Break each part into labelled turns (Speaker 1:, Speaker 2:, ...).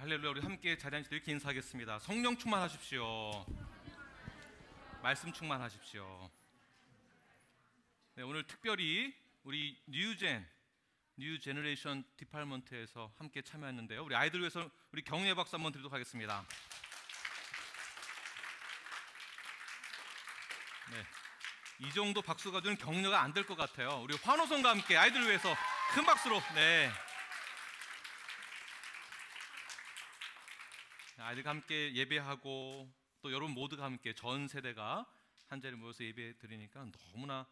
Speaker 1: 할렐루야. 우리 함께 자리 앉으시고 이렇게 인사하겠습니다. 성령 충만하십시오. 말씀 충만하십시오. 네, 오늘 특별히 우리 뉴 제너레이션 디파먼트에서 함께 참여했는데요. 우리 아이들 위해서 우리 격려의 박수 한번 드리도록 하겠습니다. 네, 이 정도 박수 가지고는 격려가 안 될 것 같아요. 우리 환호성과 함께 아이들 위해서 큰 박수로. 네. 아이들과 함께 예배하고 또 여러분 모두가 함께 전 세대가 한 자리에 모여서 예배 드리니까 너무나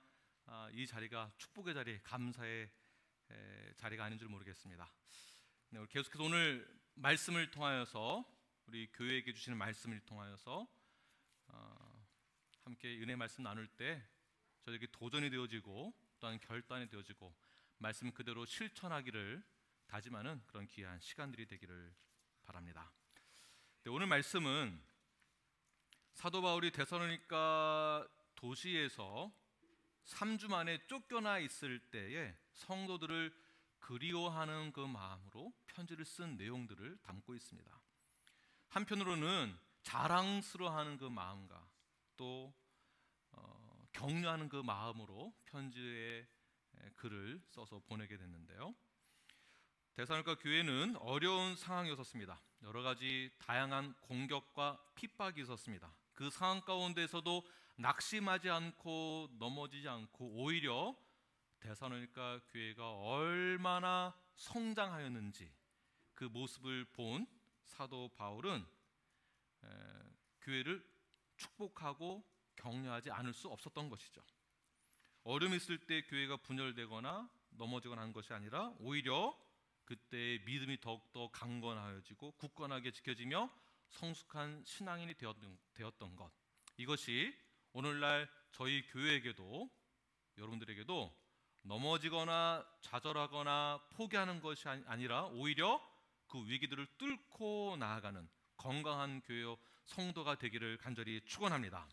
Speaker 1: 이 자리가 축복의 자리, 감사의 자리가 아닌 줄 모르겠습니다. 네, 우리 계속해서 오늘 말씀을 통하여서 우리 교회에게 주시는 말씀을 통하여서 함께 은혜 말씀 나눌 때 저에게 도전이 되어지고 또한 결단이 되어지고 말씀 그대로 실천하기를 다짐하는 그런 귀한 시간들이 되기를 바랍니다. 네, 오늘 말씀은 사도 바울이 데살로니가 도시에서 3주 만에 쫓겨나 있을 때에 성도들을 그리워하는 그 마음으로 편지를 쓴 내용들을 담고 있습니다. 한편으로는 자랑스러워하는 그 마음과 또 격려하는 그 마음으로 편지의 글을 써서 보내게 됐는데요. 데살로니가 교회는 어려운 상황이었습니다. 여러 가지 다양한 공격과 핍박이 있었습니다. 그 상황 가운데서도 낙심하지 않고 넘어지지 않고 오히려 데살로니가 교회가 얼마나 성장하였는지 그 모습을 본 사도 바울은 교회를 축복하고 격려하지 않을 수 없었던 것이죠. 어려움이 있을 때 교회가 분열되거나 넘어지거나 하는 것이 아니라 오히려 그때의 믿음이 더욱더 강건하여지고 굳건하게 지켜지며 성숙한 신앙인이 되었던 것, 이것이 오늘날 저희 교회에게도 여러분들에게도 넘어지거나 좌절하거나 포기하는 것이 아니라 오히려 그 위기들을 뚫고 나아가는 건강한 교회요 성도가 되기를 간절히 축원합니다.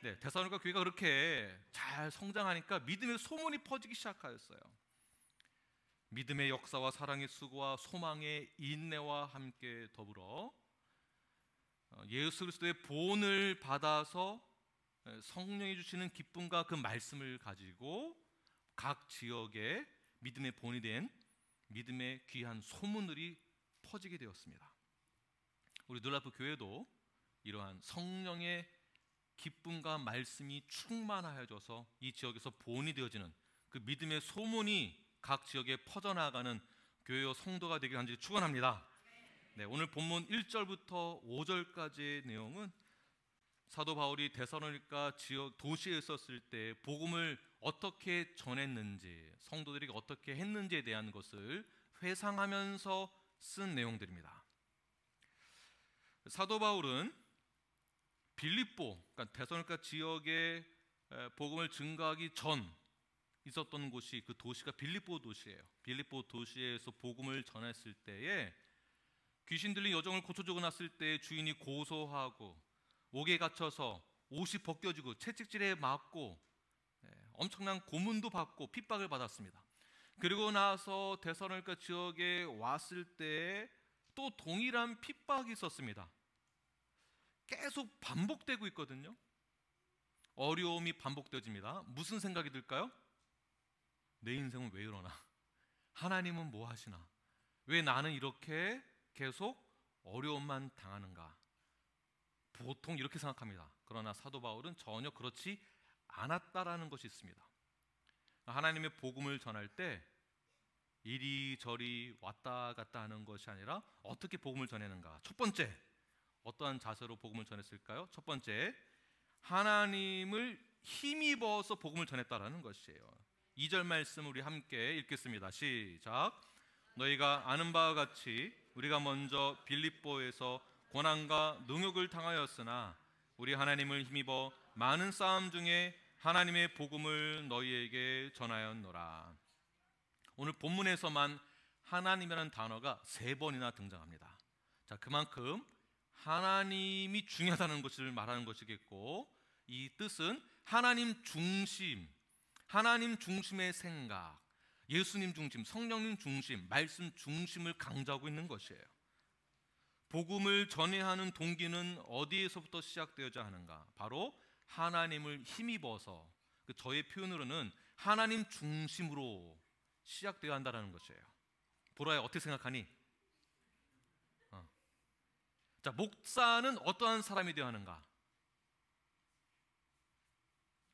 Speaker 1: 네, 데살로니가 교회가 그렇게 잘 성장하니까 믿음의 소문이 퍼지기 시작하였어요. 믿음의 역사와 사랑의 수고와 소망의 인내와 함께 더불어 예수 그리스도의 보온을 받아서 성령이 주시는 기쁨과 그 말씀을 가지고 각 지역에 믿음의 본이 된 믿음의 귀한 소문들이 퍼지게 되었습니다. 우리 놀라프 교회도 이러한 성령의 기쁨과 말씀이 충만하여져서 이 지역에서 본이 되어지는 그 믿음의 소문이 각 지역에 퍼져나가는 교회와 성도가 되길 간절히 축원합니다. 네, 오늘 본문 1절부터 5절까지의 내용은 사도 바울이 데살로니가 지역 도시에 있었을 때 복음을 어떻게 전했는지, 성도들에게 어떻게 했는지에 대한 것을 회상하면서 쓴 내용들입니다. 사도 바울은 빌립보, 그러니까 데살로니가 지역에 복음을 증거하기 전 있었던 곳이 그 도시가 빌립보 도시예요. 빌립보 도시에서 복음을 전했을 때에 귀신 들린 여종을 고쳐주고 났을 때 주인이 고소하고 옥에 갇혀서 옷이 벗겨지고 채찍질에 맞고 엄청난 고문도 받고 핍박을 받았습니다. 그리고 나서 데살로니가 지역에 왔을 때 또 동일한 핍박이 있었습니다. 계속 반복되고 있거든요. 어려움이 반복되어집니다. 무슨 생각이 들까요? 내 인생은 왜 이러나? 하나님은 뭐 하시나? 왜 나는 이렇게 계속 어려움만 당하는가? 보통 이렇게 생각합니다. 그러나 사도 바울은 전혀 그렇지 않았다라는 것이 있습니다. 하나님의 복음을 전할 때 이리저리 왔다 갔다 하는 것이 아니라 어떻게 복음을 전하는가? 첫 번째, 어떠한 자세로 복음을 전했을까요? 첫 번째, 하나님을 힘입어서 복음을 전했다라는 것이에요. 2절 말씀 우리 함께 읽겠습니다. 시작. 너희가 아는 바와 같이 우리가 먼저 빌립보에서 고난과 능욕을 당하였으나 우리 하나님을 힘입어 많은 싸움 중에 하나님의 복음을 너희에게 전하였노라. 오늘 본문에서만 하나님이라는 단어가 3번이나 등장합니다. 자, 그만큼 하나님이 중요하다는 것을 말하는 것이겠고, 이 뜻은 하나님 중심, 하나님 중심의 생각, 예수님 중심, 성령님 중심, 말씀 중심을 강조하고 있는 것이에요. 복음을 전해야 하는 동기는 어디에서부터 시작되어야 하는가? 바로 하나님을 힘입어서, 저의 표현으로는 하나님 중심으로 시작되어야 한다는 것이에요. 보라야, 어떻게 생각하니? 자, 목사는 어떠한 사람이 되어야 하는가?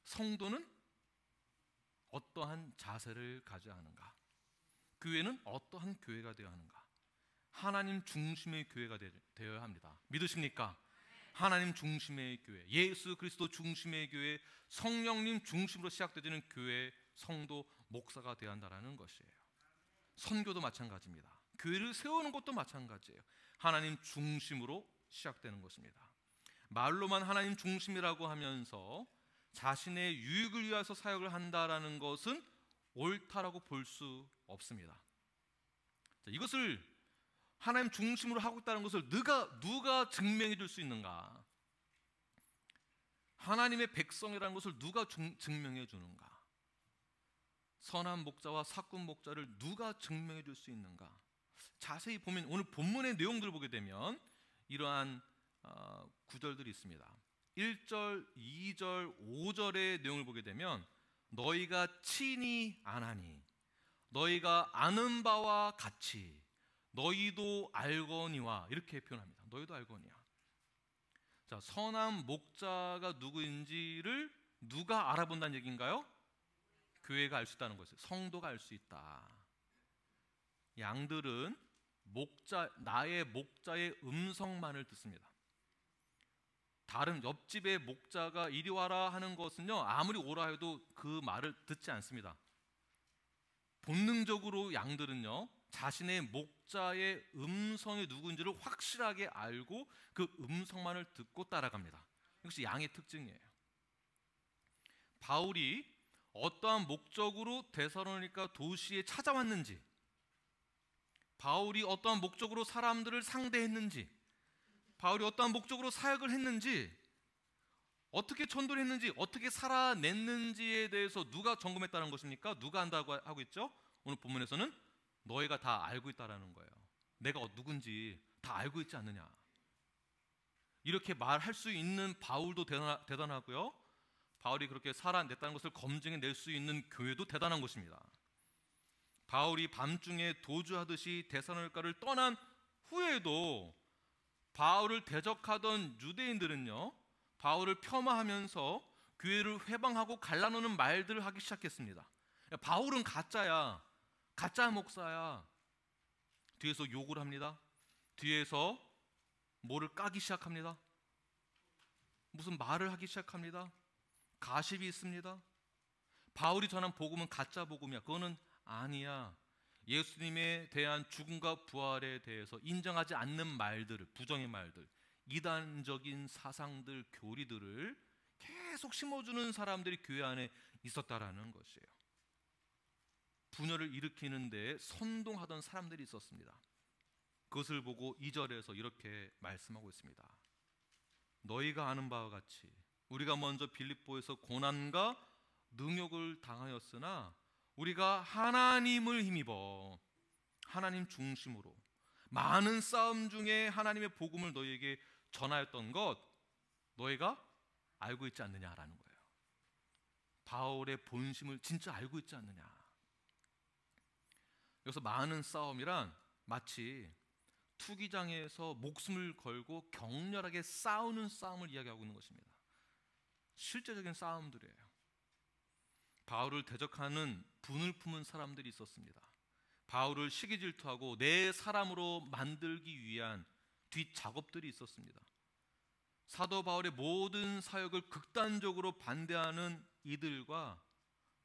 Speaker 1: 성도는 어떠한 자세를 가져야 하는가? 교회는 어떠한 교회가 되어야 하는가? 하나님 중심의 교회가 되어야 합니다. 믿으십니까? 하나님 중심의 교회, 예수 그리스도 중심의 교회, 성령님 중심으로 시작되는 교회, 성도, 목사가 되어야 한다는 것이에요. 선교도 마찬가지입니다. 교회를 세우는 것도 마찬가지예요. 하나님 중심으로 시작되는 것입니다. 말로만 하나님 중심이라고 하면서 자신의 유익을 위해서 사역을 한다라는 것은 옳다라고 볼 수 없습니다. 자, 이것을 하나님 중심으로 하고 있다는 것을 누가 증명해 줄 수 있는가? 하나님의 백성이라는 것을 누가 증명해 주는가? 선한 목자와 사꾼 목자를 누가 증명해 줄 수 있는가? 자세히 보면 오늘 본문의 내용들을 보게 되면 이러한 구절들이 있습니다. 1절, 2절, 5절의 내용을 보게 되면 너희가 친히 아나니 너희가 아는 바와 같이 너희도 알거니와, 이렇게 표현합니다. 너희도 알거니와. 자, 선한 목자가 누구인지를 누가 알아본다는 얘기인가요? 교회가 알 수 있다는 것이에요. 성도가 알 수 있다. 양들은 나의 목자의 음성만을 듣습니다. 다른 옆집의 목자가 이리 와라 하는 것은요, 아무리 오라 해도 그 말을 듣지 않습니다. 본능적으로 양들은요, 자신의 목자의 음성이 누구인지를 확실하게 알고 그 음성만을 듣고 따라갑니다. 이것이 양의 특징이에요. 바울이 어떠한 목적으로 데살로니가 도시에 찾아왔는지, 바울이 어떠한 목적으로 사람들을 상대했는지, 바울이 어떠한 목적으로 사역을 했는지, 어떻게 전도를 했는지, 어떻게 살아냈는지에 대해서 누가 점검했다는 것입니까? 누가 한다고 하고 있죠? 오늘 본문에서는 너희가 다 알고 있다라는 거예요. 내가 누군지 다 알고 있지 않느냐. 이렇게 말할 수 있는 바울도 대단하고요, 바울이 그렇게 살아냈다는 것을 검증해낼 수 있는 교회도 대단한 것입니다. 바울이 밤중에 도주하듯이 데살로니가를 떠난 후에도 바울을 대적하던 유대인들은요, 바울을 폄하하면서 교회를 회방하고 갈라놓는 말들을 하기 시작했습니다. 바울은 가짜야, 가짜 목사야. 뒤에서 욕을 합니다. 뒤에서 뭐를 까기 시작합니다. 무슨 말을 하기 시작합니다. 가십이 있습니다. 바울이 전한 복음은 가짜 복음이야. 그거는 아니야. 예수님에 대한 죽음과 부활에 대해서 인정하지 않는 말들을, 부정의 말들, 이단적인 사상들, 교리들을 계속 심어주는 사람들이 교회 안에 있었다라는 것이에요. 분열을 일으키는 데 선동하던 사람들이 있었습니다. 그것을 보고 2절에서 이렇게 말씀하고 있습니다. 너희가 아는 바와 같이 우리가 먼저 빌립보에서 고난과 능욕을 당하였으나 우리가 하나님을 힘입어 하나님 중심으로 많은 싸움 중에 하나님의 복음을 너희에게 전하였던 것 너희가 알고 있지 않느냐라는 거예요. 바울의 본심을 진짜 알고 있지 않느냐. 여기서 많은 싸움이란 마치 투기장에서 목숨을 걸고 격렬하게 싸우는 싸움을 이야기하고 있는 것입니다. 실제적인 싸움들이에요. 바울을 대적하는 분을 품은 사람들이 있었습니다. 바울을 시기질투하고 내 사람으로 만들기 위한 뒷작업들이 있었습니다. 사도 바울의 모든 사역을 극단적으로 반대하는 이들과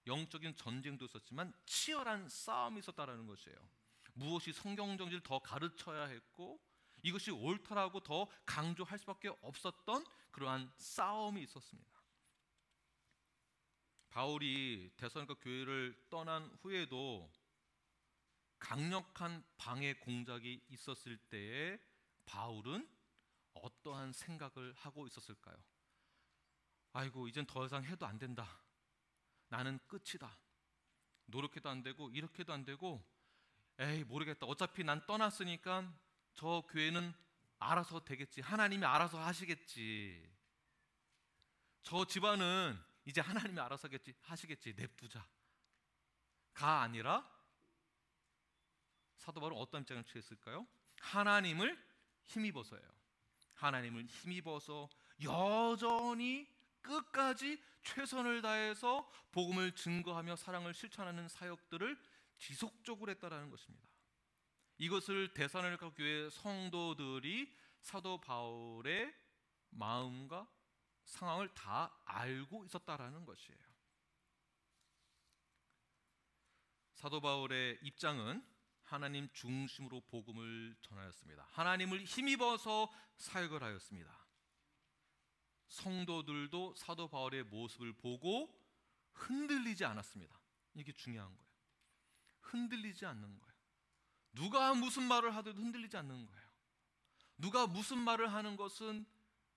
Speaker 1: 영적인 전쟁도 있었지만 치열한 싸움이 있었다는 것이에요. 무엇이 성경 정신을 더 가르쳐야 했고 이것이 옳다라고 더 강조할 수밖에 없었던 그러한 싸움이 있었습니다. 바울이 데살로니가 교회를 떠난 후에도 강력한 방해 공작이 있었을 때에 바울은 어떠한 생각을 하고 있었을까요? 아이고, 이젠 더 이상 해도 안 된다. 나는 끝이다. 노력해도 안 되고 이렇게도 안 되고 에이 모르겠다. 어차피 난 떠났으니까 저 교회는 알아서 되겠지, 하나님이 알아서 하시겠지, 저 집안은 이제 하나님이 알아서 하시겠지, 냅두자가 아니라 사도 바울은 어떤 입장을 취했을까요? 하나님을 힘입어서예요. 하나님을 힘입어서 여전히 끝까지 최선을 다해서 복음을 증거하며 사랑을 실천하는 사역들을 지속적으로 했다라는 것입니다. 이것을 데살로니가 교회 성도들이 사도 바울의 마음과 상황을 다 알고 있었다라는 것이에요. 사도 바울의 입장은 하나님 중심으로 복음을 전하였습니다. 하나님을 힘입어서 사역을 하였습니다. 성도들도 사도 바울의 모습을 보고 흔들리지 않았습니다. 이게 중요한 거예요. 흔들리지 않는 거예요. 누가 무슨 말을 하더라도 흔들리지 않는 거예요. 누가 무슨 말을 하는 것은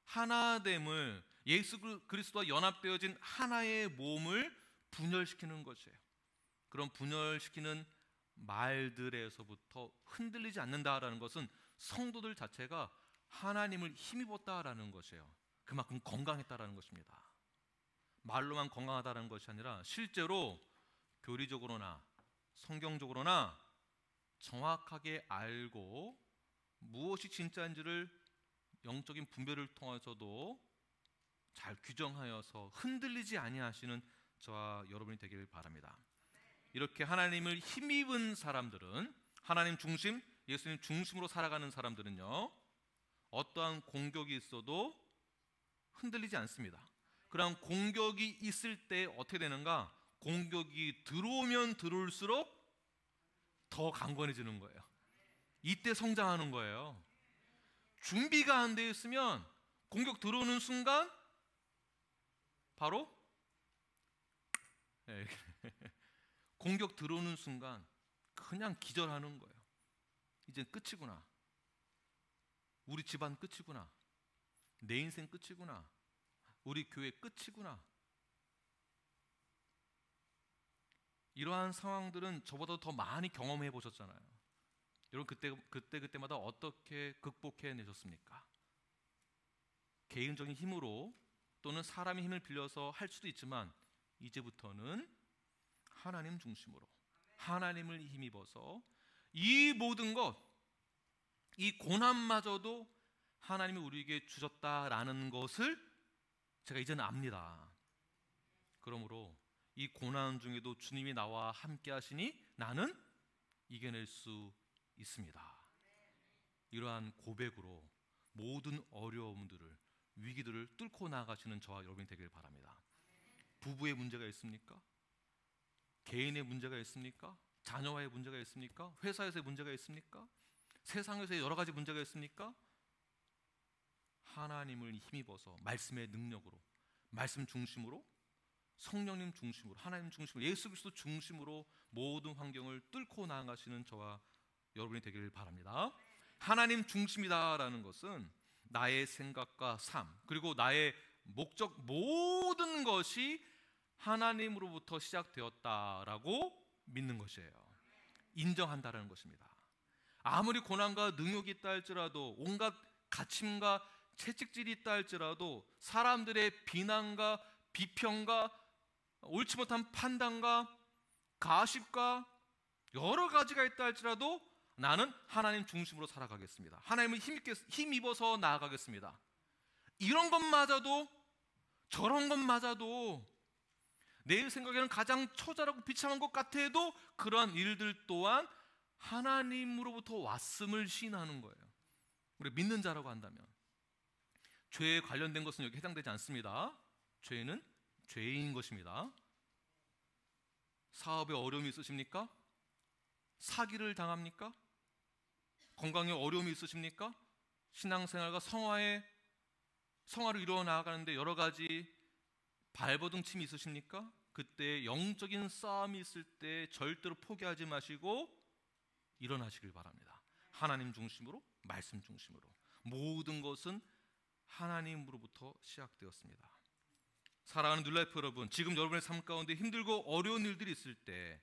Speaker 1: 하나됨을, 예수 그리스도와 연합되어진 하나의 몸을 분열시키는 것이에요. 그런 분열시키는 말들에서부터 흔들리지 않는다라는 것은 성도들 자체가 하나님을 힘입었다라는 것이에요. 그만큼 건강했다라는 것입니다. 말로만 건강하다는 것이 아니라 실제로 교리적으로나 성경적으로나 정확하게 알고 무엇이 진짜인지를 영적인 분별을 통해서도 잘 규정하여서 흔들리지 아니하시는 저와 여러분이 되기를 바랍니다. 이렇게 하나님을 힘입은 사람들은, 하나님 중심, 예수님 중심으로 살아가는 사람들은요, 어떠한 공격이 있어도 흔들리지 않습니다. 그럼 공격이 있을 때 어떻게 되는가? 공격이 들어오면 들어올수록 더 강건해지는 거예요. 이때 성장하는 거예요. 준비가 안 되어 있으면 공격 들어오는 순간 바로 공격 들어오는 순간 그냥 기절하는 거예요. 이제 끝이구나. 우리 집안 끝이구나. 내 인생 끝이구나. 우리 교회 끝이구나. 이러한 상황들은 저보다 더 많이 경험해 보셨잖아요. 여러분 그때마다 어떻게 극복해내셨습니까? 개인적인 힘으로 또는 사람의 힘을 빌려서 할 수도 있지만 이제부터는 하나님 중심으로 하나님을 힘입어서 이 모든 것, 이 고난마저도 하나님이 우리에게 주셨다라는 것을 제가 이제는 압니다. 그러므로 이 고난 중에도 주님이 나와 함께 하시니 나는 이겨낼 수 있습니다. 이러한 고백으로 모든 어려움들을, 위기들을 뚫고 나아가시는 저와 여러분이 되길 바랍니다. 부부의 문제가 있습니까? 개인의 문제가 있습니까? 자녀와의 문제가 있습니까? 회사에서의 문제가 있습니까? 세상에서의 여러 가지 문제가 있습니까? 하나님을 힘입어서 말씀의 능력으로, 말씀 중심으로, 성령님 중심으로, 하나님 중심으로, 예수 그리스도 중심으로 모든 환경을 뚫고 나아가시는 저와 여러분이 되기를 바랍니다. 하나님 중심이다라는 것은 나의 생각과 삶, 그리고 나의 목적, 모든 것이 하나님으로부터 시작되었다라고 믿는 것이에요. 인정한다라는 것입니다. 아무리 고난과 능욕이 있다 할지라도, 온갖 가침과 채찍질이 있다 할지라도, 사람들의 비난과 비평과 옳지 못한 판단과 가십과 여러 가지가 있다 할지라도 나는 하나님 중심으로 살아가겠습니다. 하나님을 힘입어서 나아가겠습니다. 이런 것마저도, 저런 것마저도 내 생각에는 가장 처절하고 비참한 것 같아도 그러한 일들 또한 하나님으로부터 왔음을 시인하는 거예요. 우리 믿는 자라고 한다면 죄에 관련된 것은 여기 해당되지 않습니다. 죄는 죄인 것입니다. 사업에 어려움이 있으십니까? 사기를 당합니까? 건강에 어려움이 있으십니까? 신앙생활과 성화를 이루어 나아가는데 여러 가지 발버둥침이 있으십니까? 그때 영적인 싸움이 있을 때 절대로 포기하지 마시고 일어나시길 바랍니다. 하나님 중심으로, 말씀 중심으로 모든 것은 하나님으로부터 시작되었습니다. 사랑하는 뉴라이프 여러분, 지금 여러분의 삶 가운데 힘들고 어려운 일들이 있을 때,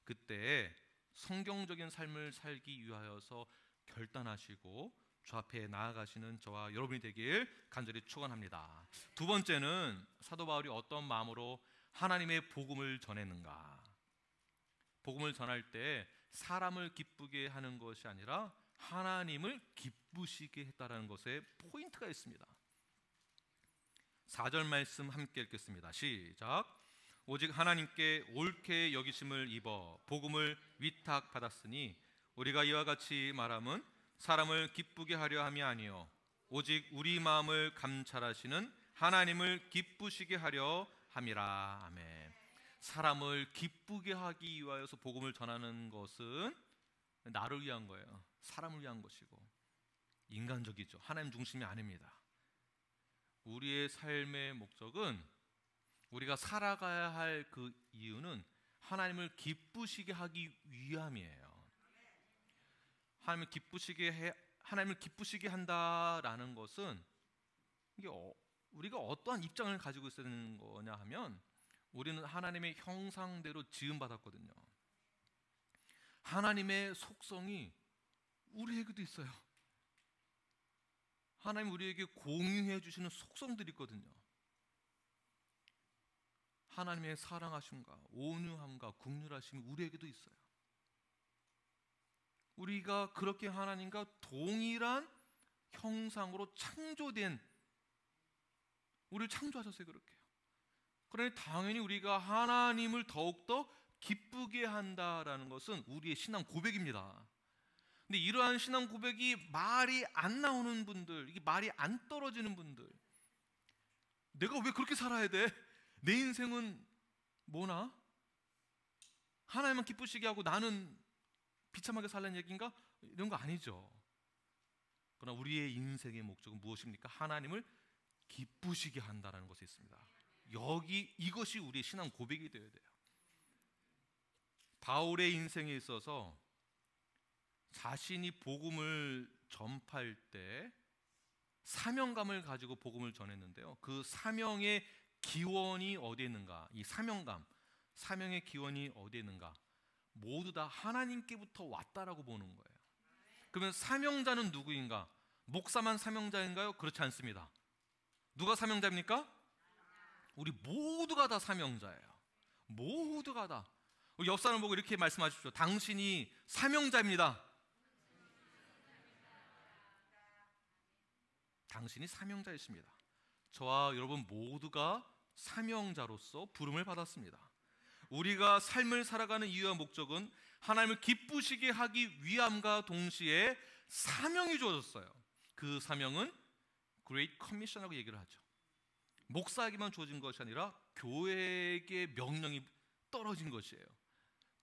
Speaker 1: 그때 성경적인 삶을 살기 위하여서 결단하시고 주 앞에 나아가시는 저와 여러분이 되길 간절히 축원합니다. 두 번째는 사도 바울이 어떤 마음으로 하나님의 복음을 전했는가? 복음을 전할 때 사람을 기쁘게 하는 것이 아니라 하나님을 기쁘시게 했다라는 것에 포인트가 있습니다. 4절 말씀 함께 읽겠습니다. 시작. 오직 하나님께 옳게 여기심을 입어 복음을 위탁받았으니 우리가 이와 같이 말함은 사람을 기쁘게 하려 함이 아니요 오직 우리 마음을 감찰하시는 하나님을 기쁘시게 하려 함이라. 아멘. 사람을 기쁘게 하기 위하여서 복음을 전하는 것은 나를 위한 거예요. 사람을 위한 것이고 인간적이죠. 하나님 중심이 아닙니다. 우리의 삶의 목적은, 우리가 살아가야 할 그 이유는 하나님을 기쁘시게 하기 위함이에요. 하나님을 기쁘시게 한다라는 것은 이게 우리가 어떠한 입장을 가지고 있어야 되는 거냐 하면, 우리는 하나님의 형상대로 지음받았거든요. 하나님의 속성이 우리에게도 있어요. 하나님 우리에게 공유해 주시는 속성들이 있거든요. 하나님의 사랑하심과 온유함과 긍휼하심이 우리에게도 있어요. 우리가 그렇게 하나님과 동일한 형상으로 창조된, 우리를 창조하셨어요. 그렇게. 그러니 당연히 우리가 하나님을 더욱더 기쁘게 한다라는 것은 우리의 신앙 고백입니다. 근데 이러한 신앙 고백이 말이 안 나오는 분들, 이게 말이 안 떨어지는 분들, 내가 왜 그렇게 살아야 돼? 내 인생은 뭐나? 하나님만 기쁘시게 하고 나는 비참하게 살라는 얘기인가? 이런 거 아니죠. 그러나 우리의 인생의 목적은 무엇입니까? 하나님을 기쁘시게 한다는 것이 있습니다. 이것이 우리의 신앙 고백이 되어야 돼요. 바울의 인생에 있어서 자신이 복음을 전파할 때 사명감을 가지고 복음을 전했는데요. 그 사명의 기원이 어디에 있는가? 이 사명감, 사명의 기원이 어디에 있는가? 모두 다 하나님께부터 왔다라고 보는 거예요. 그러면 사명자는 누구인가? 목사만 사명자인가요? 그렇지 않습니다. 누가 사명자입니까? 우리 모두가 다 사명자예요. 모두가 다. 옆 사람 보고 이렇게 말씀하십시오. 당신이 사명자입니다. 당신이 사명자이십니다. 저와 여러분 모두가 사명자로서 부름을 받았습니다. 우리가 삶을 살아가는 이유와 목적은 하나님을 기쁘시게 하기 위함과 동시에 사명이 주어졌어요. 그 사명은 Great Commission이라고 얘기를 하죠. 목사에게만 주어진 것이 아니라 교회에게 명령이 떨어진 것이에요.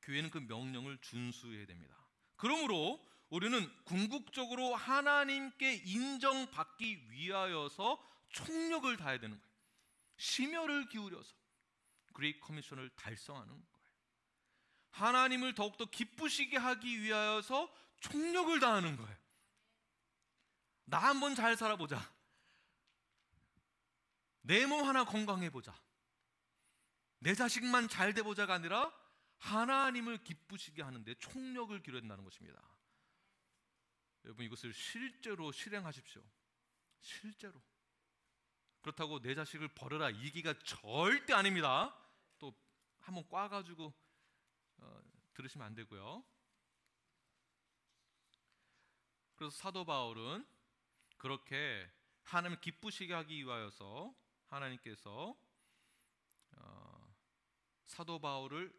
Speaker 1: 교회는 그 명령을 준수해야 됩니다. 그러므로 우리는 궁극적으로 하나님께 인정받기 위하여서 총력을 다해야 되는 거예요. 심혈을 기울여서 그레이트 커미션을 달성하는 거예요. 하나님을 더욱더 기쁘시게 하기 위하여서 총력을 다하는 거예요. 나 한번 잘 살아보자. 내 몸 하나 건강해보자. 내 자식만 잘 돼보자가 아니라 하나님을 기쁘시게 하는데 총력을 기울여야 된다는 것입니다. 여러분 이것을 실제로 실행하십시오. 실제로. 그렇다고 내 자식을 버려라 이 얘기가 절대 아닙니다. 또 한번 꽈가지고 들으시면 안 되고요. 그래서 사도 바울은 그렇게 하나님을 기쁘시게 하기 위하여서 하나님께서 사도 바울을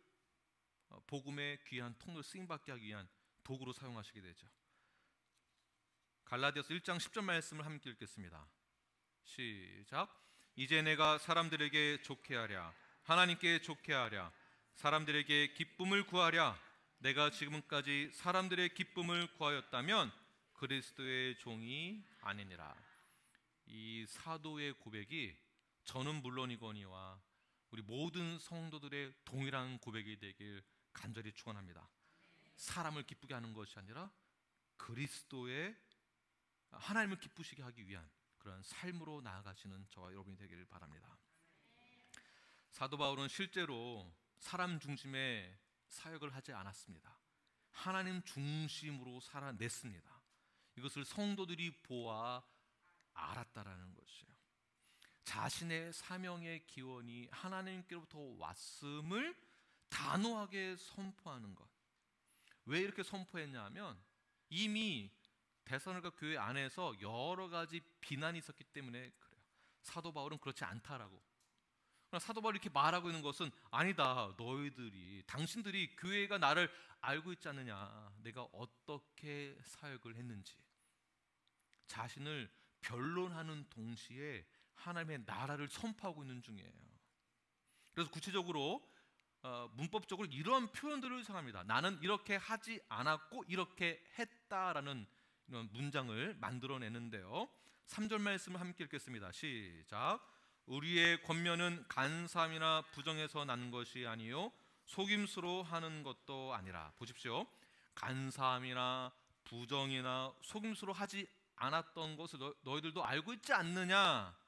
Speaker 1: 복음의 귀한 통로 쓰임받게 하기 위한 도구로 사용하시게 되죠. 갈라디아서 1장 10절 말씀을 함께 읽겠습니다. 시작. 이제 내가 사람들에게 좋게 하랴 하나님께 좋게 하랴 사람들에게 기쁨을 구하랴 내가 지금까지 사람들의 기쁨을 구하였다면 그리스도의 종이 아니니라. 이 사도의 고백이 저는 물론이거니와 우리 모든 성도들의 동일한 고백이 되길 간절히 축원합니다. 사람을 기쁘게 하는 것이 아니라 그리스도의 하나님을 기쁘시게 하기 위한 그런 삶으로 나아가시는 저와 여러분이 되기를 바랍니다. 사도 바울은 실제로 사람 중심의 사역을 하지 않았습니다. 하나님 중심으로 살아냈습니다. 이것을 성도들이 보아 알았다라는 것이에요. 자신의 사명의 기원이 하나님께로부터 왔음을 단호하게 선포하는 것. 왜 이렇게 선포했냐 하면 이미 데살로니가 교회 안에서 여러 가지 비난이 있었기 때문에 그래요. 사도 바울은 그렇지 않다라고. 그러나 사도 바울이 이렇게 말하고 있는 것은 아니다. 너희들이 당신들이 교회가 나를 알고 있지 않느냐. 내가 어떻게 사역을 했는지. 자신을 변론하는 동시에 하나님의 나라를 선포하고 있는 중이에요. 그래서 구체적으로 문법적으로 이러한 표현들을 사용합니다. 나는 이렇게 하지 않았고 이렇게 했다라는 이런 문장을 만들어내는데요. 3절 말씀을 함께 읽겠습니다. 시작. 우리의 권면은 간사함이나 부정에서 난 것이 아니요 속임수로 하는 것도 아니라. 보십시오. 간사함이나 부정이나 속임수로 하지 않았던 것을 너희들도 알고 있지 않느냐.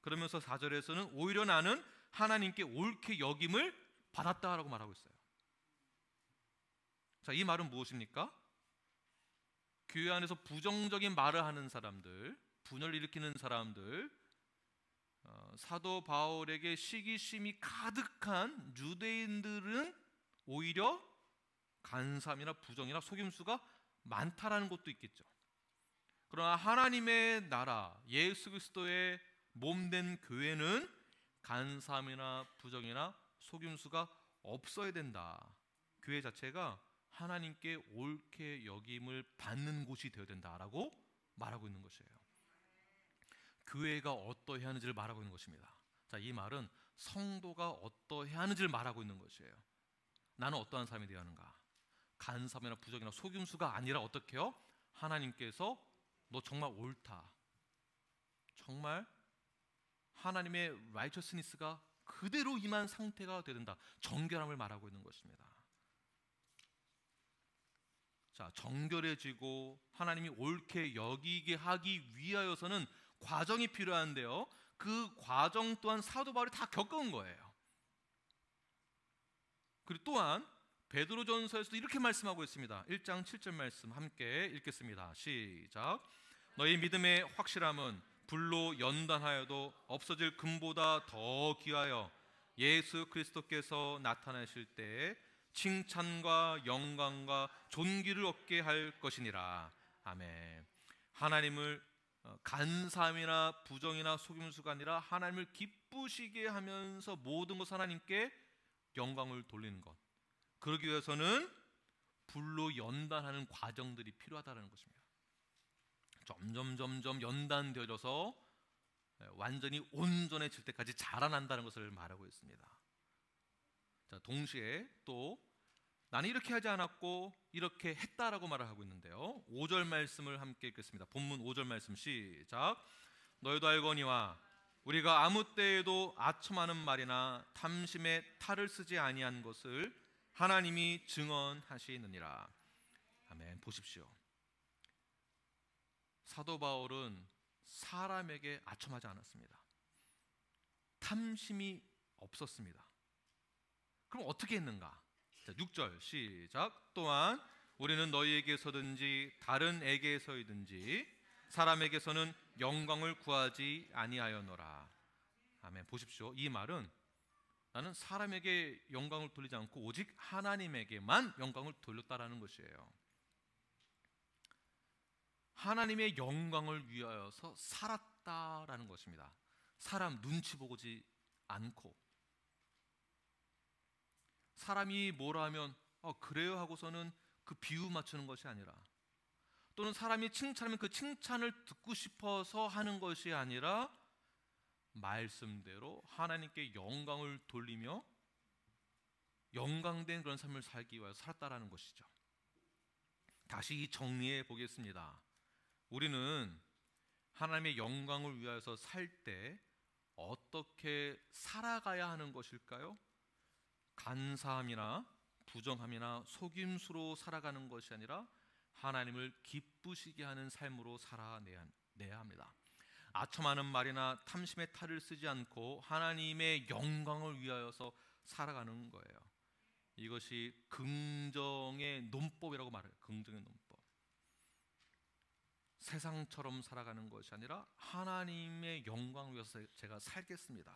Speaker 1: 그러면서 4절에서는 오히려 나는 하나님께 옳게 여김을 받았다라고 말하고 있어요. 자, 이 말은 무엇입니까? 교회 안에서 부정적인 말을 하는 사람들, 분열을 일으키는 사람들, 사도 바울에게 시기심이 가득한 유대인들은 오히려 간사함이나 부정이나 속임수가 많다라는 것도 있겠죠. 그러나 하나님의 나라, 예수 그리스도의 몸된 교회는 간사함이나 부정이나 속임수가 없어야 된다. 교회 자체가 하나님께 옳게 여김을 받는 곳이 되어야 된다라고 말하고 있는 것이에요. 교회가 어떠해야 하는지를 말하고 있는 것입니다. 자, 이 말은 성도가 어떠해야 하는지를 말하고 있는 것이에요. 나는 어떠한 사람이 되어야 하는가? 간사함이나 부정이나 속임수가 아니라 어떻게 해요? 하나님께서 너 정말 옳다. 정말 하나님의 righteousness가 그대로 임한 상태가 되야 된다. 정결함을 말하고 있는 것입니다. 자, 정결해지고 하나님이 옳게 여기게 하기 위하여서는 과정이 필요한데요. 그 과정 또한 사도 바울이 다 겪은 거예요. 그리고 또한 베드로전서에서도 이렇게 말씀하고 있습니다. 1장 7절 말씀 함께 읽겠습니다. 시작. 너희 믿음의 확실함은 불로 연단하여도 없어질 금보다 더 귀하여 예수 그리스도께서 나타나실 때에 칭찬과 영광과 존귀를 얻게 할 것이니라. 아멘. 하나님을 간사함이나 부정이나 속임수가 아니라 하나님을 기쁘시게 하면서 모든 것 하나님께 영광을 돌리는 것. 그러기 위해서는 불로 연단하는 과정들이 필요하다는 것입니다. 점점 연단되어져서 완전히 온전해질 때까지 자라난다는 것을 말하고 있습니다. 자, 동시에 또 나는 이렇게 하지 않았고 이렇게 했다라고 말을 하고 있는데요. 5절 말씀을 함께 읽겠습니다. 본문 5절 말씀 시작. 너희도 알거니와 우리가 아무 때에도 아첨하는 말이나 탐심의 탈을 쓰지 아니한 것을 하나님이 증언하시느니라. 아멘. 보십시오. 사도 바울은 사람에게 아첨하지 않았습니다. 탐심이 없었습니다. 그럼 어떻게 했는가? 자, 6절 시작. 또한 우리는 너희에게서든지 다른 에게서이든지 사람에게서는 영광을 구하지 아니하였노라. 아멘. 보십시오. 이 말은 나는 사람에게 영광을 돌리지 않고 오직 하나님에게만 영광을 돌렸다라는 것이에요. 하나님의 영광을 위하여서 살았다라는 것입니다. 사람 눈치 보지 않고 사람이 뭐라 하면 그래요 하고서는 그 비유 맞추는 것이 아니라, 또는 사람이 칭찬하면 그 칭찬을 듣고 싶어서 하는 것이 아니라 말씀대로 하나님께 영광을 돌리며 영광된 그런 삶을 살기 위해서 살았다라는 것이죠. 다시 정리해 보겠습니다. 우리는 하나님의 영광을 위하여서 살 때 어떻게 살아가야 하는 것일까요? 간사함이나 부정함이나 속임수로 살아가는 것이 아니라 하나님을 기쁘시게 하는 삶으로 살아내야 합니다. 아첨하는 말이나 탐심의 탈을 쓰지 않고 하나님의 영광을 위하여서 살아가는 거예요. 이것이 긍정의 논법이라고 말해요. 긍정의 논법. 세상처럼 살아가는 것이 아니라 하나님의 영광을 위해서 제가 살겠습니다.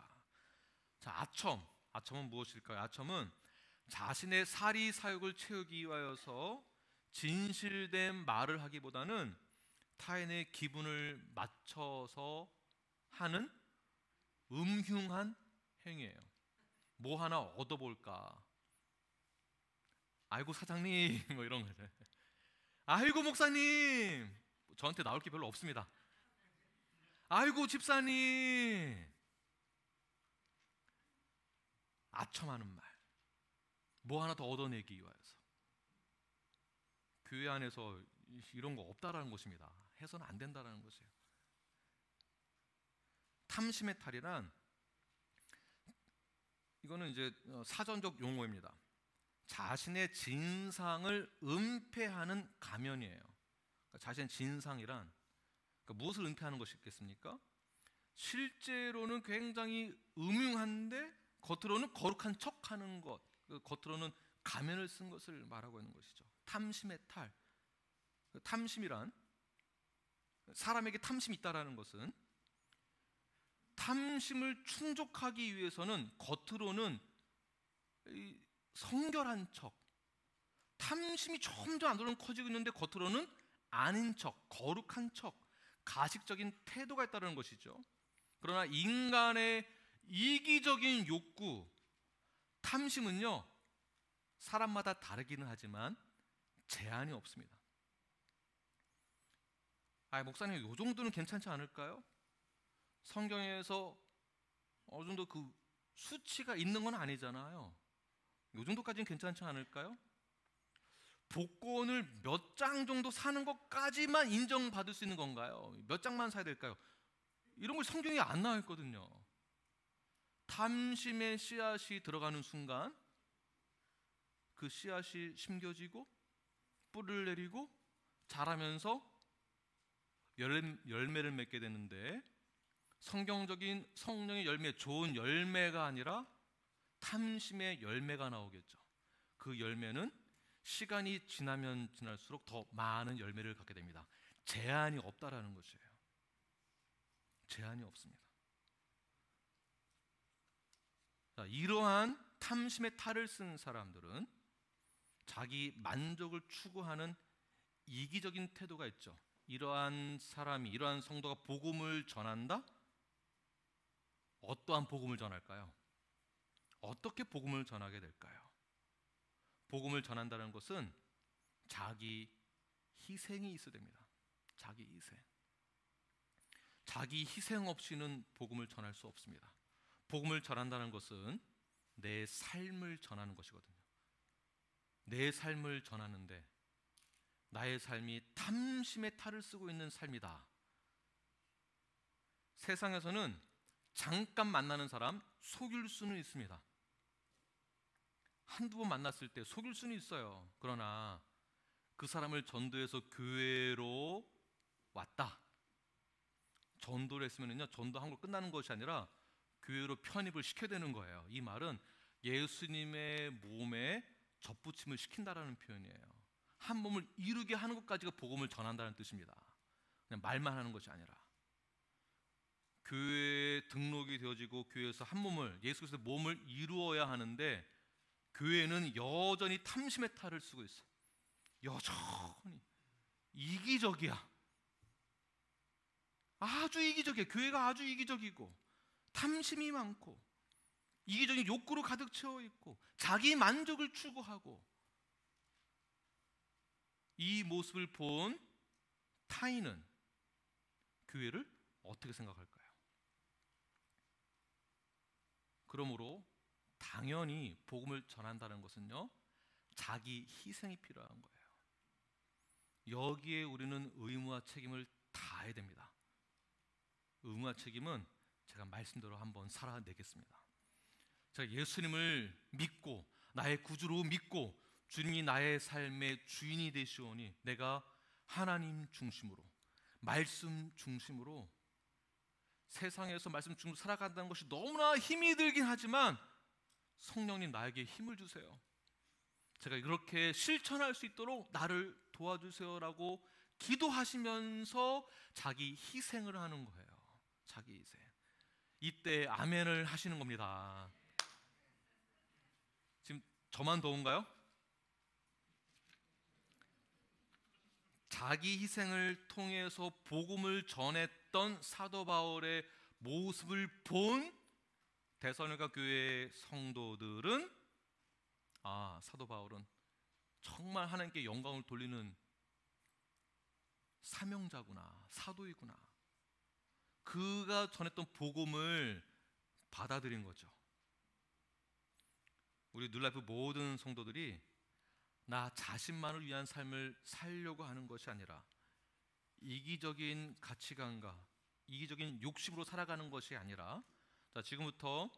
Speaker 1: 자, 아첨은 무엇일까요? 아첨은 자신의 사리 사욕을 채우기 위하여서 진실된 말을 하기보다는 타인의 기분을 맞춰서 하는 음흉한 행위예요. 뭐 하나 얻어볼까? 아이고 사장님 뭐 이런 거죠. 아이고 목사님, 저한테 나올 게 별로 없습니다. 아이고 집사님, 아첨하는 말, 뭐 하나 더 얻어내기 위해서. 교회 안에서 이런 거 없다라는 것입니다. 해서는 안 된다라는 것이에요. 탐심의 탈이란, 이거는 이제 사전적 용어입니다. 자신의 진상을 은폐하는 가면이에요. 그러니까 자신의 진상이란, 그러니까 무엇을 은폐하는 것이겠습니까? 실제로는 굉장히 음흉한데 겉으로는 거룩한 척하는 것, 겉으로는 가면을 쓴 것을 말하고 있는 것이죠. 탐심의 탈. 탐심이란, 사람에게 탐심이 있다라는 것은 탐심을 충족하기 위해서는 겉으로는 성결한 척, 탐심이 점점 안으로는 커지고 있는데 겉으로는 아닌 척, 거룩한 척, 가식적인 태도가 있다는 것이죠. 그러나 인간의 이기적인 욕구, 탐심은요, 사람마다 다르기는 하지만 제한이 없습니다. 목사님, 요 정도는 괜찮지 않을까요? 성경에서 어느 정도 그 수치가 있는 건 아니잖아요. 요 정도까지는 괜찮지 않을까요? 복권을 몇 장 정도 사는 것까지만 인정받을 수 있는 건가요? 몇 장만 사야 될까요? 이런 걸 성경에 안 나와 있거든요. 탐심의 씨앗이 들어가는 순간 그 씨앗이 심겨지고 뿌리를 내리고 자라면서 열매를 맺게 되는데, 성경적인 성령의 열매, 좋은 열매가 아니라 탐심의 열매가 나오겠죠. 그 열매는 시간이 지나면 지날수록 더 많은 열매를 갖게 됩니다. 제한이 없다라는 것이에요. 제한이 없습니다. 자, 이러한 탐심의 탈을 쓴 사람들은 자기 만족을 추구하는 이기적인 태도가 있죠. 이러한 사람이, 이러한 성도가 복음을 전한다? 어떠한 복음을 전할까요? 어떻게 복음을 전하게 될까요? 복음을 전한다는 것은 자기 희생이 있어야 됩니다. 자기 희생. 자기 희생 없이는 복음을 전할 수 없습니다. 복음을 전한다는 것은 내 삶을 전하는 것이거든요. 내 삶을 전하는데 나의 삶이 탐심의 탈을 쓰고 있는 삶이다. 세상에서는 잠깐 만나는 사람 속일 수는 있습니다. 한두 번 만났을 때 속일 수는 있어요. 그러나 그 사람을 전도해서 교회로 왔다, 전도를 했으면요, 전도한 걸 끝나는 것이 아니라 교회로 편입을 시켜야 되는 거예요. 이 말은 예수님의 몸에 접붙임을 시킨다라는 표현이에요. 한 몸을 이루게 하는 것까지가 복음을 전한다는 뜻입니다. 그냥 말만 하는 것이 아니라 교회에 등록이 되어지고 교회에서 한 몸을, 예수 그리스도의 몸을 이루어야 하는데 교회는 여전히 탐심의 탈을 쓰고 있어요. 여전히 이기적이야. 아주 이기적이야. 교회가 아주 이기적이고 탐심이 많고 이기적인 욕구로 가득 채워 있고 자기 만족을 추구하고, 이 모습을 본 타인은 교회를 어떻게 생각할까요? 그러므로 당연히 복음을 전한다는 것은요, 자기 희생이 필요한 거예요. 여기에 우리는 의무와 책임을 다해야 됩니다. 의무와 책임은 제가 말씀대로 한번 살아내겠습니다. 제가 예수님을 믿고 나의 구주로 믿고 주님이 나의 삶의 주인이 되시오니 내가 하나님 중심으로, 말씀 중심으로 세상에서 말씀 중심으로 살아간다는 것이 너무나 힘이 들긴 하지만 성령님 나에게 힘을 주세요. 제가 그렇게 실천할 수 있도록 나를 도와주세요라고 기도하시면서 자기 희생을 하는 거예요. 자기 희생. 이때 아멘을 하시는 겁니다. 지금 저만 더운가요? 자기 희생을 통해서 복음을 전했던 사도 바울의 모습을 본 데살로니가 교회의 성도들은 사도 바울은 정말 하나님께 영광을 돌리는 사명자구나, 사도이구나. 그가 전했던 복음을 받아들인 거죠. 우리 뉴라이프 모든 성도들이 나 자신만을 위한 삶을 살려고 하는 것이 아니라 이기적인 가치관과 이기적인 욕심으로 살아가는 것이 아니라, 자, 지금부터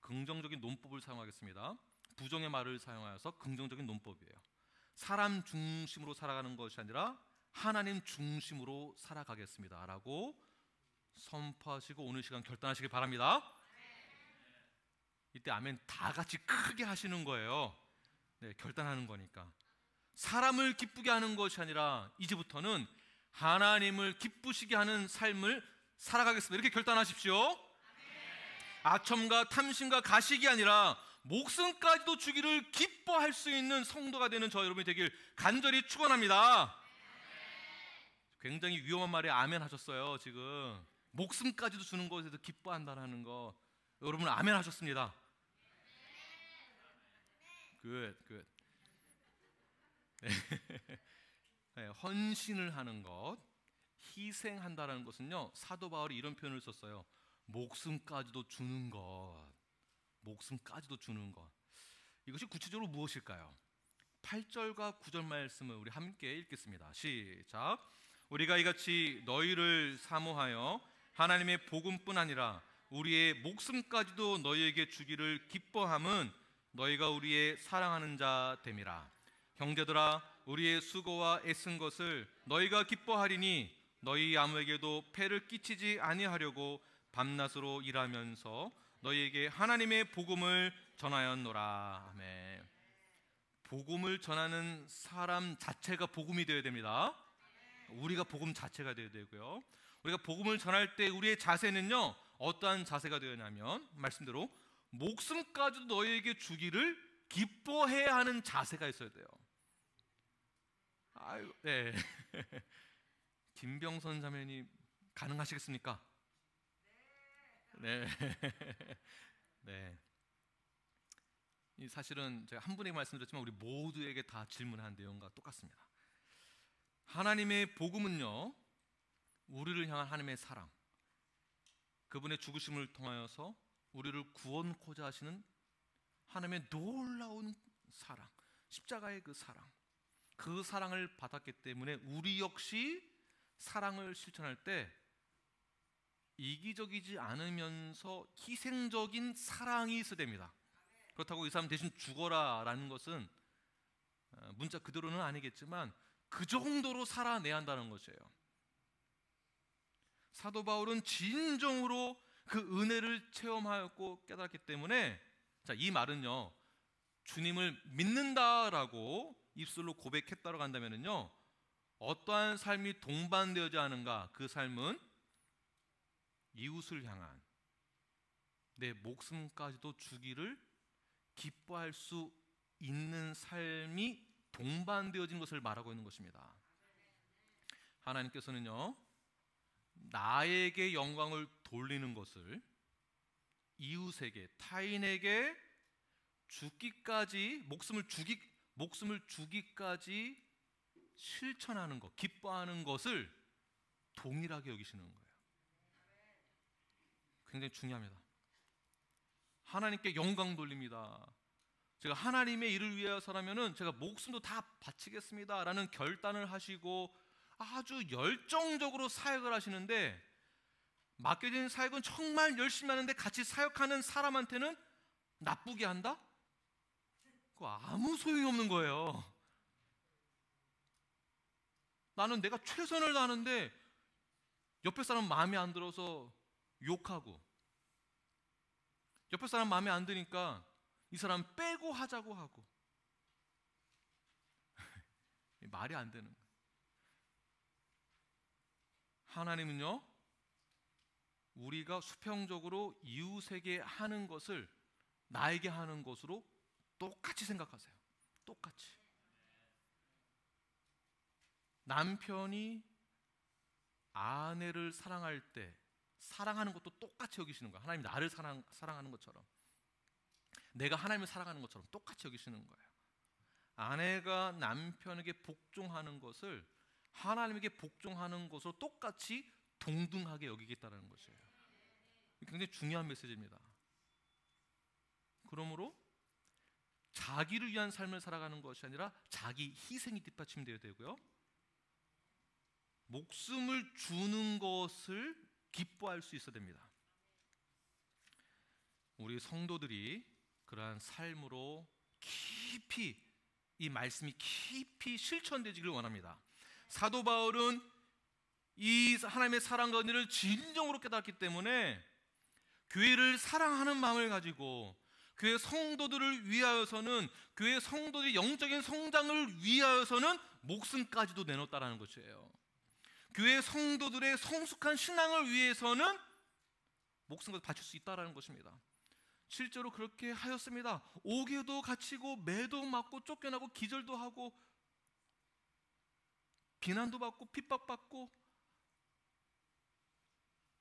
Speaker 1: 긍정적인 논법을 사용하겠습니다. 부정의 말을 사용하여서 긍정적인 논법이에요. 사람 중심으로 살아가는 것이 아니라 하나님 중심으로 살아가겠습니다 라고 선포하시고 오늘 시간 결단하시길 바랍니다. 이때 아멘 다 같이 크게 하시는 거예요. 네, 결단하는 거니까. 사람을 기쁘게 하는 것이 아니라 이제부터는 하나님을 기쁘시게 하는 삶을 살아가겠습니다. 이렇게 결단하십시오. 아첨과 탐심과 가식이 아니라 목숨까지도 주기를 기뻐할 수 있는 성도가 되는 저 여러분이 되길 간절히 축원합니다. 굉장히 위험한 말에 아멘 하셨어요. 지금 목숨까지도 주는 것에 대해서 기뻐한다는 거, 여러분 아멘 하셨습니다. 굿. 네, 헌신을 하는 것, 희생한다라는 것은요, 사도 바울이 이런 표현을 썼어요. 목숨까지도 주는 것. 목숨까지도 주는 것. 이것이 구체적으로 무엇일까요? 8절과 9절 말씀을 우리 함께 읽겠습니다. 시작. 우리가 이같이 너희를 사모하여 하나님의 복음뿐 아니라 우리의 목숨까지도 너희에게 주기를 기뻐함은 너희가 우리의 사랑하는 자 됨이라. 형제들아, 우리의 수고와 애쓴 것을 너희가 기뻐하리니 너희 아무에게도 폐를 끼치지 아니하려고 밤낮으로 일하면서 너희에게 하나님의 복음을 전하였노라. 아멘. 복음을 전하는 사람 자체가 복음이 되어야 됩니다. 우리가 복음 자체가 되어야 되고요. 우리가 복음을 전할 때 우리의 자세는요, 어떠한 자세가 되었냐면 말씀대로 목숨까지도 너희에게 주기를 기뻐해야 하는 자세가 있어야 돼요. 아유, 네. 김병선 자매님 가능하시겠습니까? 네. 네. 사실은 제가 한 분에게 말씀드렸지만 우리 모두에게 다 질문한 내용과 똑같습니다. 하나님의 복음은요, 우리를 향한 하나님의 사랑, 그분의 죽으심을 통하여서 우리를 구원코자 하시는 하나님의 놀라운 사랑, 십자가의 그 사랑, 그 사랑을 받았기 때문에 우리 역시 사랑을 실천할 때 이기적이지 않으면서 희생적인 사랑이 있어야 됩니다. 그렇다고 이 사람 대신 죽어라 라는 것은 문자 그대로는 아니겠지만 그 정도로 살아내야 한다는 것이에요. 사도 바울은 진정으로 그 은혜를 체험하였고 깨달았기 때문에, 자, 이 말은요, 주님을 믿는다라고 입술로 고백했다고 한다면요, 어떠한 삶이 동반되어야 하는가? 그 삶은 이웃을 향한 내 목숨까지도 주기를 기뻐할 수 있는 삶이 동반되어진 것을 말하고 있는 것입니다. 하나님께서는요, 나에게 영광을 돌리는 것을 이웃에게, 타인에게 죽기까지, 목숨을 주기까지 실천하는 것, 기뻐하는 것을 동일하게 여기시는 거예요. 굉장히 중요합니다. 하나님께 영광 돌립니다. 제가 하나님의 일을 위해서라면은 제가 목숨도 다 바치겠습니다 라는 결단을 하시고 아주 열정적으로 사역을 하시는데, 맡겨진 사역은 정말 열심히 하는데 같이 사역하는 사람한테는 나쁘게 한다? 그거 아무 소용이 없는 거예요. 나는 내가 최선을 다하는데 옆에 사람 마음에 안 들어서 욕하고, 옆에 사람 마음에 안 드니까 이 사람 빼고 하자고 하고 말이 안 되는 거예요. 하나님은요, 우리가 수평적으로 이웃에게 하는 것을 나에게 하는 것으로 똑같이 생각하세요. 똑같이. 남편이 아내를 사랑할 때 사랑하는 것도 똑같이 여기시는 거예요. 하나님이 나를 사랑하는 것처럼, 내가 하나님을 사랑하는 것처럼 똑같이 여기시는 거예요. 아내가 남편에게 복종하는 것을 하나님에게 복종하는 것으로 똑같이 동등하게 여기겠다는 것이에요. 굉장히 중요한 메시지입니다. 그러므로 자기를 위한 삶을 살아가는 것이 아니라 자기 희생이 뒷받침되어야 되고요, 목숨을 주는 것을 기뻐할 수 있어야 됩니다. 우리 성도들이 그러한 삶으로 깊이, 이 말씀이 깊이 실천되기를 원합니다. 사도 바울은 이 하나님의 사랑과 은혜를 진정으로 깨닫기 때문에 교회를 사랑하는 마음을 가지고 교회 성도들을 위하여서는, 교회 성도들의 영적인 성장을 위하여서는 목숨까지도 내놓았다는 것이에요. 교회 성도들의 성숙한 신앙을 위해서는 목숨까지 바칠 수 있다는 것입니다. 실제로 그렇게 하였습니다. 옥에도 갇히고 매도 맞고 쫓겨나고 기절도 하고 비난도 받고 핍박받고,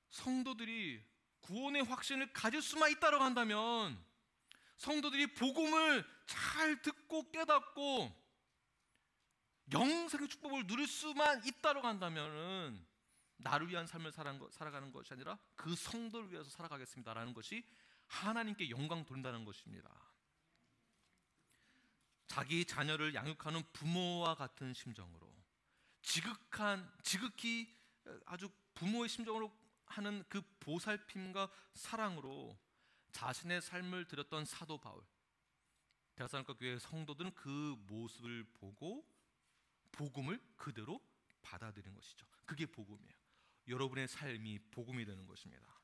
Speaker 1: 성도들이 구원의 확신을 가질 수만 있다고 한다면, 성도들이 복음을 잘 듣고 깨닫고 영생의 축복을 누릴 수만 있다고 한다면, 나를 위한 삶을 살아가는 것이 아니라 그 성도를 위해서 살아가겠습니다라는 것이 하나님께 영광 돌린다는 것입니다. 자기 자녀를 양육하는 부모와 같은 심정으로, 지극히 아주 부모의 심정으로 하는 그 보살핌과 사랑으로 자신의 삶을 드렸던 사도 바울, 데살로니가 교회 성도들은 그 모습을 보고 복음을 그대로 받아들인 것이죠. 그게 복음이에요. 여러분의 삶이 복음이 되는 것입니다.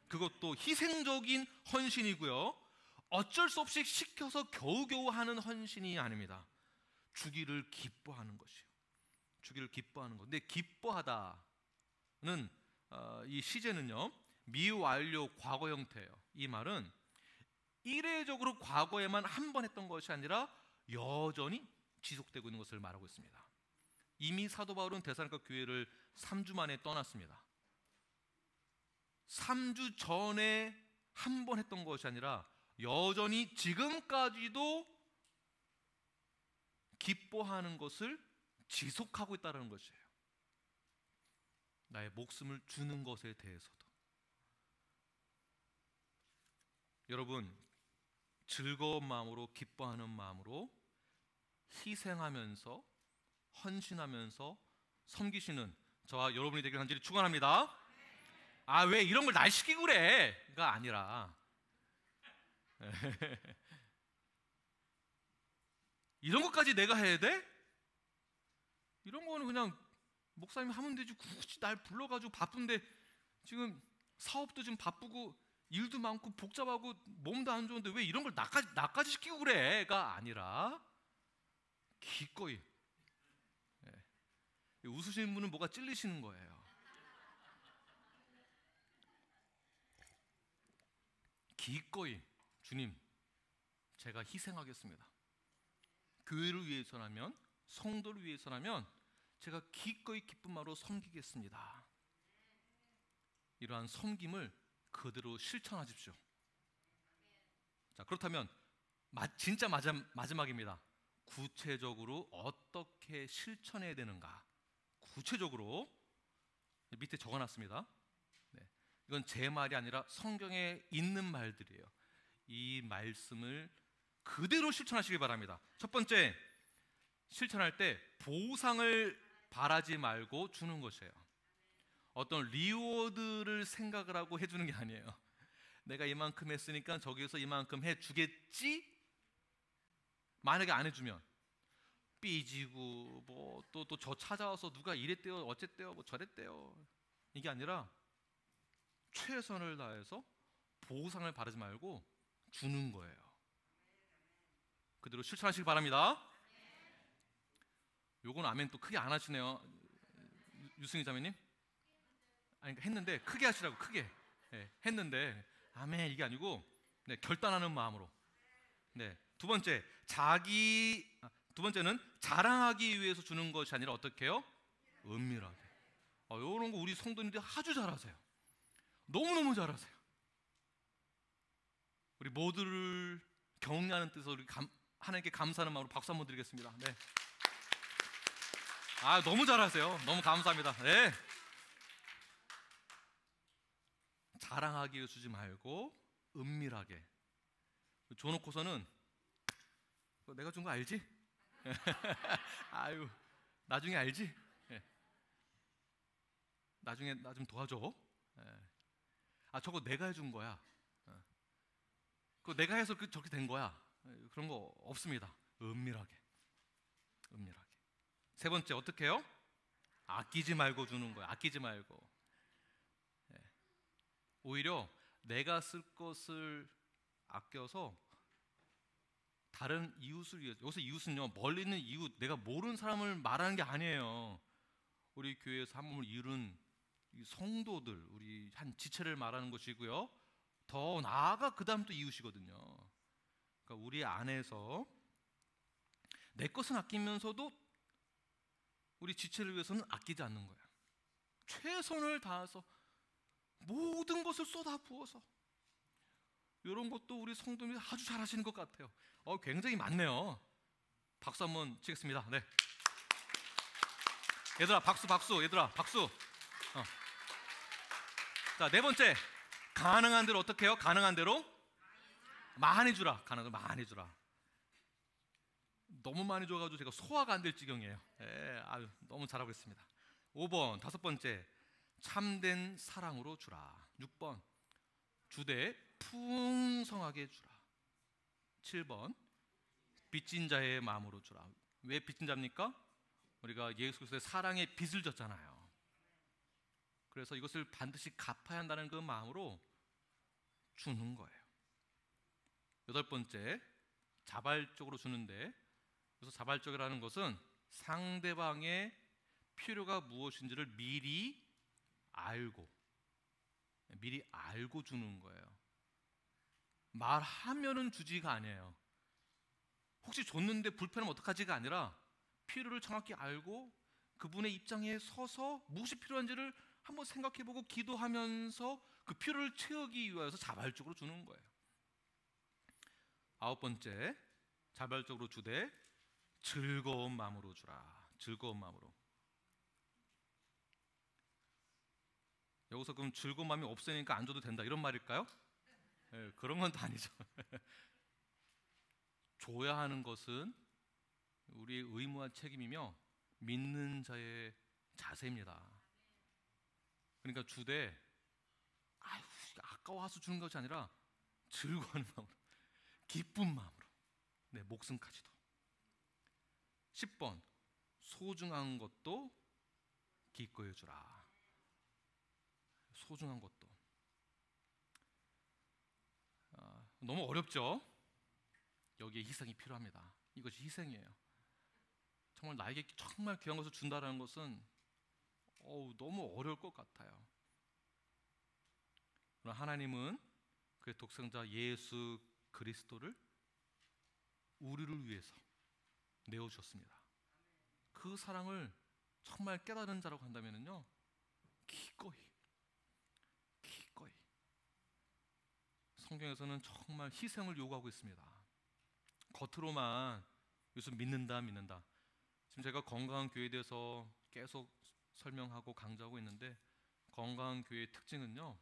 Speaker 1: 그것도 희생적인 헌신이고요, 어쩔 수 없이 시켜서 겨우겨우 하는 헌신이 아닙니다. 주기를 기뻐하는 것이에요. 주기를 기뻐하는 것. 근데 기뻐하다는 이 시제는요, 미완료 과거 형태예요. 이 말은 이례적으로 과거에만 한 번 했던 것이 아니라 여전히 지속되고 있는 것을 말하고 있습니다. 이미 사도 바울은 데살로니가 교회를 3주 만에 떠났습니다. 3주 전에 한 번 했던 것이 아니라 여전히 지금까지도 기뻐하는 것을 지속하고 있다는 것이에요. 나의 목숨을 주는 것에 대해서도. 여러분, 즐거운 마음으로, 기뻐하는 마음으로 희생하면서 헌신하면서 섬기시는 저와 여러분이 되길 간절히 축원합니다. 아, 왜 이런 걸 날 시키고 그래?가 아니라 이런 것까지 내가 해야 돼? 이런 거는 그냥 목사님이 하면 되지, 굳이 날 불러가지고 바쁜데, 지금 사업도 좀 바쁘고 일도 많고 복잡하고 몸도 안 좋은데 왜 이런 걸 나까지 시키고 그래?가 아니라 기꺼이. 웃으시는 분은 뭐가 찔리시는 거예요. 기꺼이, 주님, 제가 희생하겠습니다. 교회를 위해서라면, 성도를 위해서라면 제가 기꺼이 기쁜 마음으로 섬기겠습니다. 이러한 섬김을 그대로 실천하십시오. 자, 그렇다면 진짜 마지막입니다. 구체적으로 어떻게 실천해야 되는가? 구체적으로 밑에 적어놨습니다. 네, 이건 제 말이 아니라 성경에 있는 말들이에요. 이 말씀을 그대로 실천하시기 바랍니다. 첫 번째, 실천할 때 보상을 바라지 말고 주는 것이에요. 어떤 리워드를 생각을 하고 해주는 게 아니에요. 내가 이만큼 했으니까 저기서 이만큼 해주겠지? 만약에 안 해주면 삐지고 뭐 또 저 찾아와서 누가 이랬대요, 어쨌대요, 뭐 저랬대요, 이게 아니라 최선을 다해서 보상을 바라지 말고 주는 거예요. 그대로 실천하시기 바랍니다. 요건 아멘 또 크게 안 하시네요, 유승희 자매님. 아니 그러니까 했는데 크게 하시라고 크게. 네, 했는데 아멘 이게 아니고 네, 결단하는 마음으로. 네, 두 번째는 자랑하기 위해서 주는 것이 아니라 어떻게 해요? 은밀하게. 이런 거 우리 성도님들 아주 잘하세요. 너무너무 잘하세요. 우리 모두를 격려하는 뜻으로 우리 하나님께 감사하는 마음으로 박수 한번 드리겠습니다. 네. 너무 잘하세요. 너무 감사합니다. 네. 자랑하기 위해 주지 말고 은밀하게 줘놓고서는 내가 준 거 알지? 아유 나중에 알지? 네. 나중에 나 좀 도와줘. 네. 저거 내가 해준 거야. 그거 내가 해서 저렇게 된 거야. 그런 거 없습니다. 은밀하게. 세 번째 어떻게 해요? 아끼지 말고 주는 거야. 아끼지 말고. 네. 오히려 내가 쓸 것을 아껴서 다른 이웃을 위해서. 여기서 이웃은요, 멀리 있는 이웃, 내가 모르는 사람을 말하는 게 아니에요. 우리 교회에서 한 몸을 이룬 성도들, 우리 한 지체를 말하는 것이고요. 더 나아가 그 다음 또 이웃이거든요. 그러니까 우리 안에서 내 것은 아끼면서도 우리 지체를 위해서는 아끼지 않는 거예요. 최선을 다해서 모든 것을 쏟아 부어서. 이런 것도 우리 성도님이 아주 잘하시는 것 같아요. 굉장히 많네요. 박수 한번 치겠습니다. 네. 얘들아 박수. 얘들아 박수. 자, 네 번째, 가능한 대로 어떻게 해요? 가능한 대로 많이 주라. 가능한 대로 많이 주라. 너무 많이 줘가지고 제가 소화가 안 될 지경이에요. 너무 잘하고 있습니다. 5번, 다섯 번째, 참된 사랑으로 주라. 6번, 주되 풍성하게 주라. 7번, 빚진 자의 마음으로 주라. 왜 빚진 자입니까? 우리가 예수 그리스도의 사랑의 빚을 졌잖아요. 그래서 이것을 반드시 갚아야 한다는 그 마음으로 주는 거예요. 8번째, 자발적으로 주는데, 그래서 자발적이라는 것은 상대방의 필요가 무엇인지를 미리 알고 주는 거예요. 말하면은 주지가 아니에요. 혹시 줬는데 불편하면 어떡하지가 아니라 필요를 정확히 알고 그분의 입장에 서서 무엇이 필요한지를 한번 생각해보고 기도하면서 그 필요를 채우기 위해서 자발적으로 주는 거예요. 9번째, 자발적으로 주되 즐거운 마음으로 주라. 즐거운 마음으로. 여기서 그럼 즐거운 마음이 없으니까 안 줘도 된다 이런 말일까요? 네, 그런 건 또 아니죠. 줘야 하는 것은 우리의 의무와 책임이며 믿는 자의 자세입니다. 그러니까 주되 아까워서 주는 것이 아니라 즐거운 마음으로, 기쁜 마음으로, 내 목숨까지도. 10번, 소중한 것도 기꺼이 주라. 소중한 것도. 너무 어렵죠? 여기에 희생이 필요합니다. 이것이 희생이에요. 정말 나에게 정말 귀한 것을 준다는 것은 너무 어려울 것 같아요. 그러나 하나님은 그의 독생자 예수 그리스도를 우리를 위해서 내어주셨습니다. 그 사랑을 정말 깨달은 자라고 한다면요, 기꺼이 성경에서는 정말 희생을 요구하고 있습니다. 겉으로만 요즘 믿는다. 지금 제가 건강한 교회에 대해서 계속 설명하고 강조하고 있는데, 건강한 교회의 특징은요,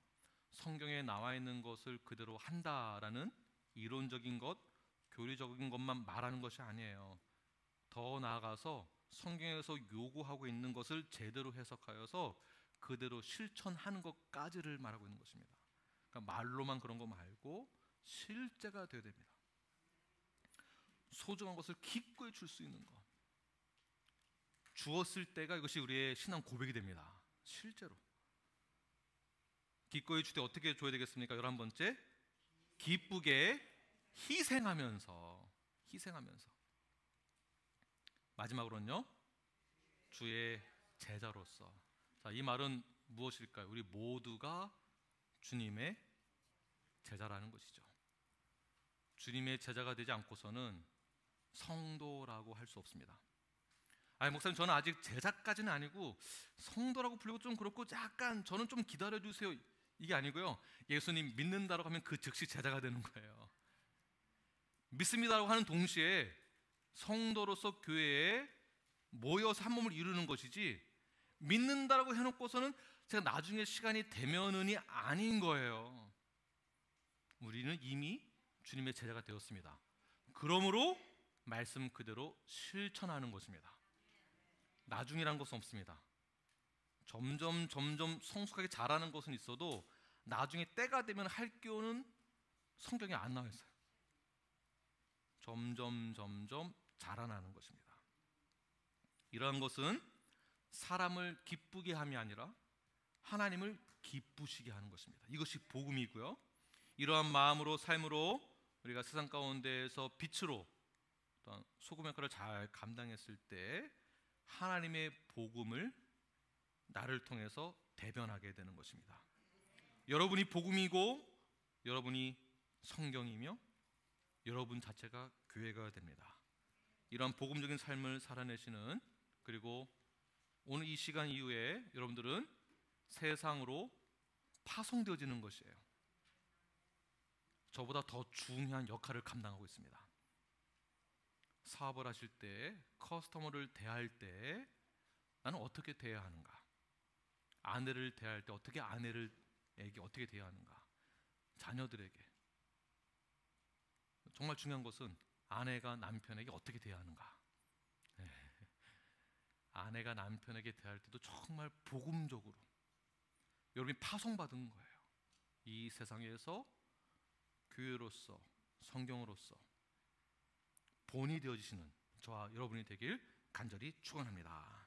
Speaker 1: 성경에 나와 있는 것을 그대로 한다라는 이론적인 것, 교리적인 것만 말하는 것이 아니에요. 더 나아가서 성경에서 요구하고 있는 것을 제대로 해석하여서 그대로 실천하는 것까지를 말하고 있는 것입니다. 그러니까 말로만 그런 거 말고 실제가 되어야 됩니다. 소중한 것을 기꺼이 줄 수 있는 것, 주었을 때가 이것이 우리의 신앙 고백이 됩니다. 실제로 기꺼이 줄 때 어떻게 줘야 되겠습니까? 11번째, 기쁘게 희생하면서. 마지막으로는요, 주의 제자로서. 자, 이 말은 무엇일까요? 우리 모두가 주님의 제자라는 것이죠. 주님의 제자가 되지 않고서는 성도라고 할 수 없습니다. 아니 목사님, 저는 아직 제자까지는 아니고 성도라고 불리고 좀 그렇고 약간 저는 좀 기다려주세요, 이게 아니고요. 예수님 믿는다고 하면 그 즉시 제자가 되는 거예요. 믿습니다라고 하는 동시에 성도로서 교회에 모여서 한 몸을 이루는 것이지, 믿는다라고 해놓고서는 제가 나중에 시간이 되면은이 아닌 거예요. 우리는 이미 주님의 제자가 되었습니다. 그러므로 말씀 그대로 실천하는 것입니다. 나중이란 것은 없습니다. 점점 성숙하게 자라는 것은 있어도 나중에 때가 되면 할 교훈은 성경에 안 나와 있어요. 점점 자라나는 것입니다. 이러한 것은 사람을 기쁘게 함이 아니라 하나님을 기쁘시게 하는 것입니다. 이것이 복음이고요. 이러한 마음으로 삶으로 우리가 세상 가운데에서 빛으로 또한 소금의 역할을 잘 감당했을 때 하나님의 복음을 나를 통해서 대변하게 되는 것입니다. 여러분이 복음이고 여러분이 성경이며 여러분 자체가 교회가 됩니다. 이러한 복음적인 삶을 살아내시는, 그리고 오늘 이 시간 이후에 여러분들은 세상으로 파송되어지는 것이에요. 저보다 더 중요한 역할을 감당하고 있습니다. 사업을 하실 때, 커스터머를 대할 때 나는 어떻게 대해야 하는가? 아내를 대할 때 어떻게 아내에게 어떻게 대해야 하는가? 자녀들에게. 정말 중요한 것은 아내가 남편에게 어떻게 대해야 하는가? 아내가 남편에게 대할 때도 정말 복음적으로 여러분이 파송받은 거예요. 이 세상에서 교회로서, 성경으로서 본이 되어지시는 저와 여러분이 되길 간절히 축원합니다.